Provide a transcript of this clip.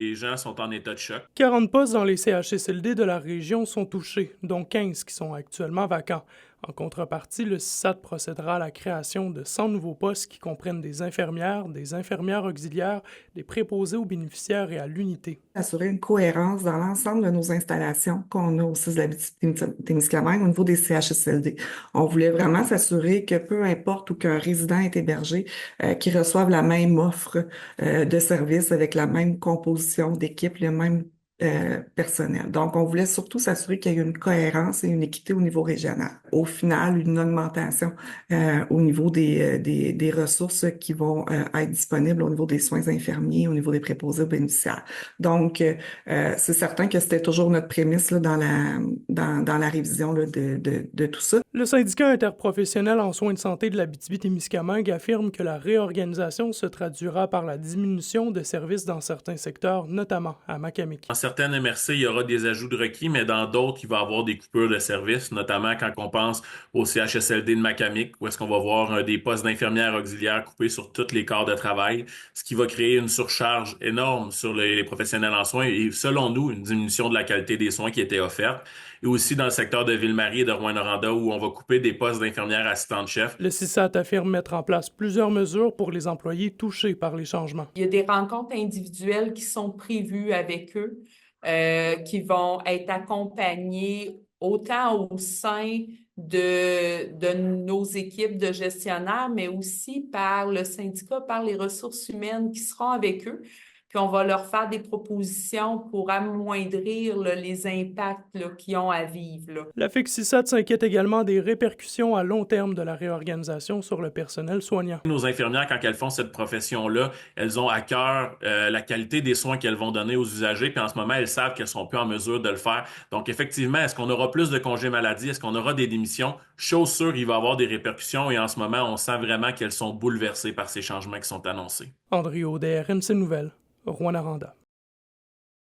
Les gens sont en état de choc. 40 postes dans les CHSLD de la région sont touchés, dont 15 qui sont actuellement vacants. En contrepartie, le CISAT procédera à la création de 100 nouveaux postes qui comprennent des infirmières auxiliaires, des préposés aux bénéficiaires et à l'unité. Assurer une cohérence dans l'ensemble de nos installations qu'on a au CIS de l'Abitibi-Témiscamingue au niveau des CHSLD. On voulait vraiment s'assurer que peu importe où qu'un résident est hébergé, qu'il reçoive la même offre de services avec la même composition d'équipe, le même personnel. Donc, on voulait surtout s'assurer qu'il y ait une cohérence et une équité au niveau régional. Au final, une augmentation au niveau des ressources qui vont être disponibles au niveau des soins infirmiers, au niveau des préposés aux bénéficiaires. Donc, c'est certain que c'était toujours notre prémisse là, dans la révision là, de tout ça. Le syndicat interprofessionnel en soins de santé de l'Abitibi-Témiscamingue affirme que la réorganisation se traduira par la diminution de services dans certains secteurs, notamment à Macamic. Dans certaines MRC, il y aura des ajouts de requis, mais dans d'autres, il va y avoir des coupures de services, notamment quand on pense au CHSLD de Macamic, où est-ce qu'on va voir des postes d'infirmières auxiliaires coupés sur tous les corps de travail, ce qui va créer une surcharge énorme sur les professionnels en soins et, selon nous, une diminution de la qualité des soins qui étaient offerts. Et aussi dans le secteur de Ville-Marie et de Rouyn-Noranda, où on va couper des postes d'infirmières assistantes-chefs. Le CISAT affirme mettre en place plusieurs mesures pour les employés touchés par les changements. Il y a des rencontres individuelles qui sont prévues avec eux, qui vont être accompagnées autant au sein de nos équipes de gestionnaires, mais aussi par le syndicat, par les ressources humaines qui seront avec eux. Puis on va leur faire des propositions pour amoindrir là, les impacts là, qu'ils ont à vivre. Là. La FIC-CISAT s'inquiète également des répercussions à long terme de la réorganisation sur le personnel soignant. Nos infirmières, quand elles font cette profession-là, elles ont à cœur la qualité des soins qu'elles vont donner aux usagers, puis en ce moment, elles savent qu'elles sont plus en mesure de le faire. Donc, effectivement, est-ce qu'on aura plus de congés maladie? Est-ce qu'on aura des démissions? Chose sûre, il va y avoir des répercussions et en ce moment, on sent vraiment qu'elles sont bouleversées par ces changements qui sont annoncés. André Audet, RMC Nouvelles, Rouyn-Noranda.